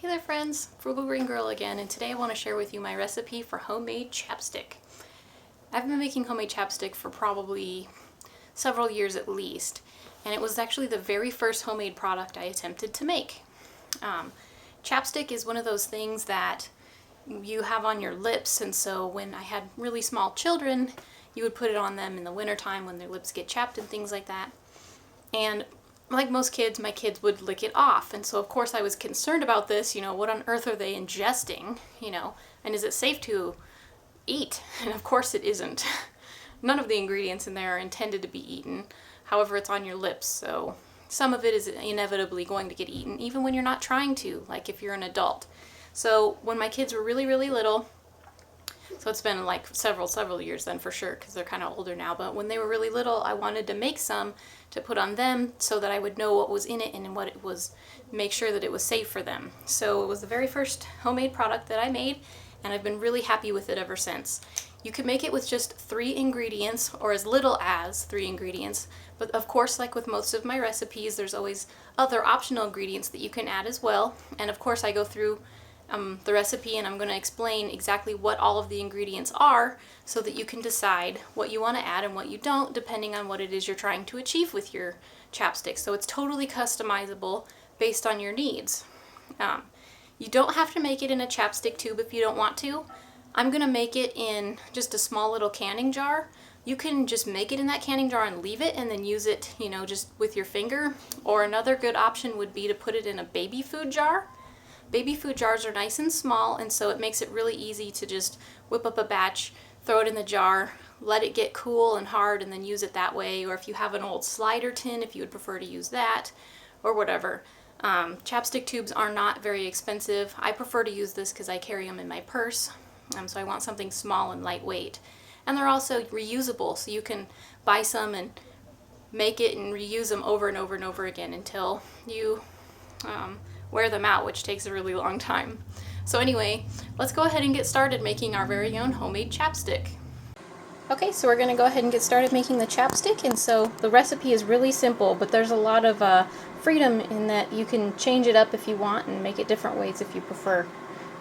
Hey there friends, Frugal Green Girl again, and today I want to share with you my recipe for homemade chapstick. I've been making homemade chapstick for probably several years at least, and it was actually the very first homemade product I attempted to make. Chapstick is one of those things that you have on your lips, and so when I had really small children, you would put it on them in the wintertime when their lips get chapped and things like that. And like most kids, my kids would lick it off. And so of course I was concerned about this, what on earth are they ingesting, and is it safe to eat? And of course it isn't. None of the ingredients in there are intended to be eaten. However, it's on your lips, so some of it is inevitably going to get eaten, even when you're not trying to, like if you're an adult. So when my kids were really, really little, so it's been like several years then for sure, because they're kind of older now, but when they were really little, I wanted to make some to put on them so that I would know what was in it and what it was, make sure that it was safe for them. So it was the very first homemade product that I made, and I've been really happy with it ever since. You can make it with just 3 ingredients, or as little as 3 ingredients, but of course, like with most of my recipes, there's always other optional ingredients that you can add as well. And of course I go through the recipe and I'm going to explain exactly what all of the ingredients are so that you can decide what you want to add and what you don't, depending on what it is you're trying to achieve with your chapstick. So it's totally customizable based on your needs. You don't have to make it in a chapstick tube if you don't want to. I'm going to make it in just a small little canning jar. You can just make it in that canning jar and leave it and then use it, just with your finger. Or another good option would be to put it in a baby food jar. Baby food jars are nice and small, and so it makes it really easy to just whip up a batch, throw it in the jar, let it get cool and hard, and then use it that way. Or if you have an old slider tin, if you would prefer to use that, or whatever. Chapstick tubes are not very expensive. I prefer to use this because I carry them in my purse, so I want something small and lightweight. And they're also reusable, so you can buy some and make it and reuse them over and over and over again until you wear them out, which takes a really long time. So anyway, let's go ahead and get started making our very own homemade chapstick. Okay, so we're going to go ahead and get started making the chapstick, and so the recipe is really simple, but there's a lot of freedom in that you can change it up if you want and make it different ways if you prefer.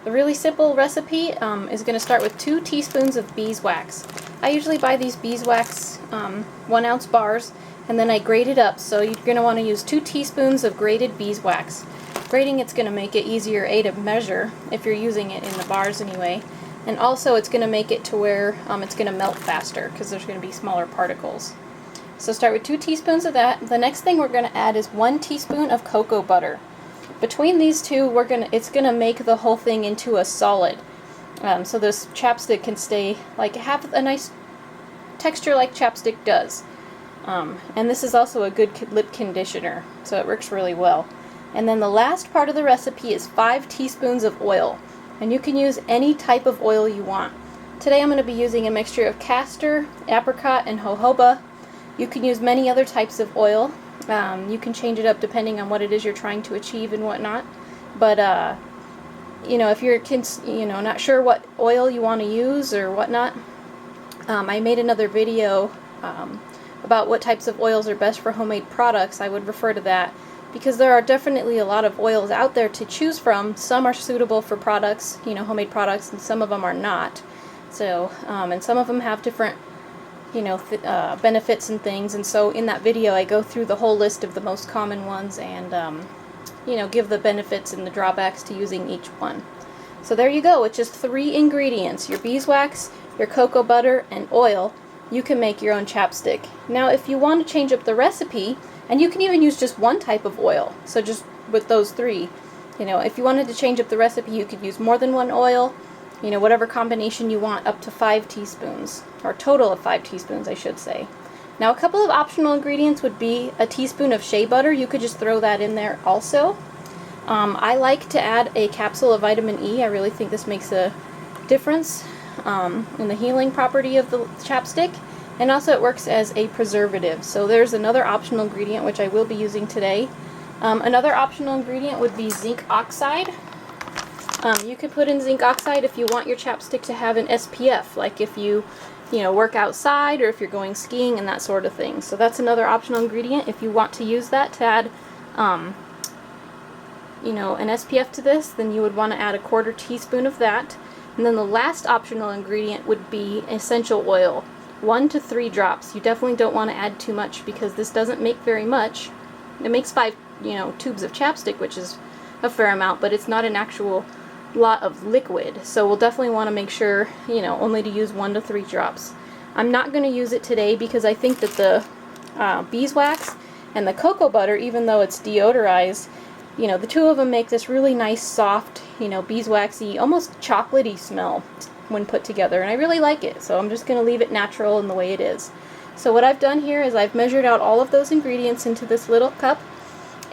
The really simple recipe is going to start with 2 teaspoons of beeswax. I usually buy these beeswax 1 ounce bars, and then I grate it up, so you're going to want to use 2 teaspoons of grated beeswax. Grating it's going to make it easier to measure if you're using it in the bars anyway, and also it's going to make it to where it's going to melt faster because there's going to be smaller particles. So start with 2 teaspoons of that. The next thing we're going to add is 1 teaspoon of cocoa butter. Between these two, it's going to make the whole thing into a solid, so this chapstick can stay have a nice texture like chapstick does. And this is also a good lip conditioner, so it works really well. And then the last part of the recipe is 5 teaspoons of oil. And you can use any type of oil you want. Today I'm going to be using a mixture of castor, apricot, and jojoba. You can use many other types of oil. You can change it up depending on what it is you're trying to achieve and whatnot. But, if you're not sure what oil you want to use or whatnot, I made another video about what types of oils are best for homemade products. I would refer to that, because there are definitely a lot of oils out there to choose from. Some are suitable for products, homemade products, and some of them are not. So, and some of them have different, benefits and things. And so in that video I go through the whole list of the most common ones and, give the benefits and the drawbacks to using each one. So there you go. It's just 3 ingredients, your beeswax, your cocoa butter, and oil. You can make your own chapstick. Now if you want to change up the recipe, and you can even use just 1 type of oil, so just with those 3. If you wanted to change up the recipe, you could use more than 1 oil, whatever combination you want, up to 5 teaspoons, or a total of 5 teaspoons, I should say. Now a couple of optional ingredients would be a teaspoon of shea butter. You could just throw that in there also. I like to add a capsule of vitamin E. I really think this makes a difference in the healing property of the chapstick. And also it works as a preservative. So there's another optional ingredient which I will be using today. Another optional ingredient would be zinc oxide. You could put in zinc oxide if you want your chapstick to have an SPF, like if you work outside or if you're going skiing and that sort of thing. So that's another optional ingredient if you want to use that to add you know, an SPF to this, then you would want to add a 1/4 teaspoon of that. And then the last optional ingredient would be essential oil, 1 to 3 drops. You definitely don't want to add too much because this doesn't make very much. It makes 5, you know, tubes of chapstick, which is a fair amount, but it's not an actual lot of liquid. So we'll definitely want to make sure, you know, only to use 1 to 3 drops. I'm not going to use it today because I think that the beeswax and the cocoa butter, even though it's deodorized, you know, the two of them make this really nice, soft, you know, beeswaxy, almost chocolatey smell when put together, and I really like it, so I'm just going to leave it natural in the way it is. So what I've done here is I've measured out all of those ingredients into this little cup,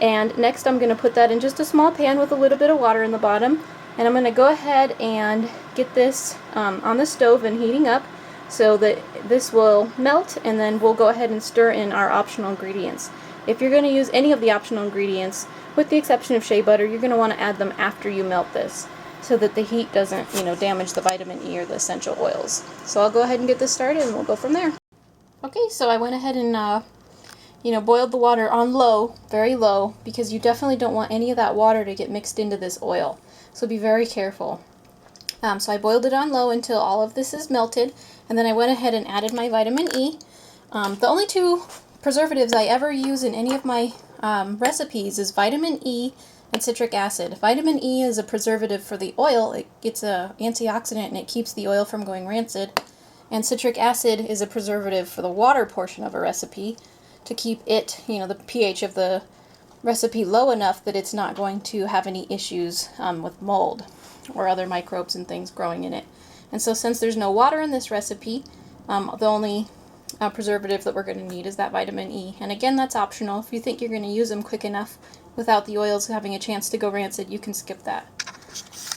and next I'm going to put that in just a small pan with a little bit of water in the bottom, and I'm going to go ahead and get this on the stove and heating up so that this will melt, and then we'll go ahead and stir in our optional ingredients. If you're going to use any of the optional ingredients, with the exception of shea butter, you're going to want to add them after you melt this so that the heat doesn't, you know, damage the vitamin E or the essential oils. So I'll go ahead and get this started and we'll go from there. Okay, so I went ahead and you know, boiled the water on low, very low, because you definitely don't want any of that water to get mixed into this oil. So be very careful. So I boiled it on low until all of this is melted, and then I went ahead and added my vitamin E. The only 2 preservatives I ever use in any of my recipes is vitamin E and citric acid. Vitamin E is a preservative for the oil. It's an antioxidant and it keeps the oil from going rancid. And citric acid is a preservative for the water portion of a recipe to keep it, you know, the pH of the recipe low enough that it's not going to have any issues with mold or other microbes and things growing in it. And so since there's no water in this recipe, the only preservative that we're going to need is that vitamin E. And again, that's optional. If you think you're going to use them quick enough without the oils having a chance to go rancid, you can skip that.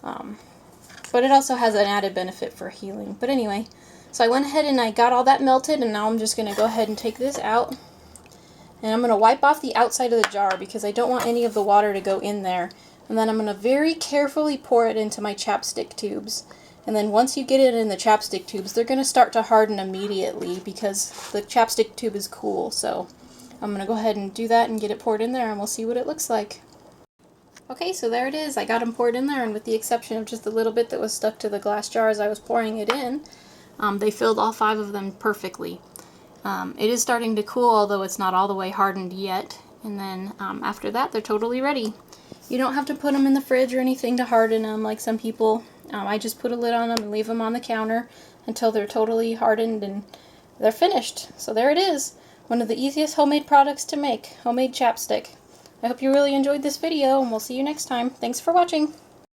But it also has an added benefit for healing. But anyway, so I went ahead and I got all that melted, and now I'm just going to go ahead and take this out. And I'm going to wipe off the outside of the jar because I don't want any of the water to go in there. And then I'm going to very carefully pour it into my chapstick tubes. And then once you get it in the chapstick tubes, they're going to start to harden immediately because the chapstick tube is cool. So I'm going to go ahead and do that and get it poured in there, and we'll see what it looks like. Okay, so there it is. I got them poured in there, and with the exception of just a little bit that was stuck to the glass jar as I was pouring it in, they filled all 5 of them perfectly. It is starting to cool, although it's not all the way hardened yet. And then after that, they're totally ready. You don't have to put them in the fridge or anything to harden them like some people. I just put a lid on them and leave them on the counter until they're totally hardened and they're finished. So there it is. One of the easiest homemade products to make, homemade chapstick. I hope you really enjoyed this video, and we'll see you next time. Thanks for watching.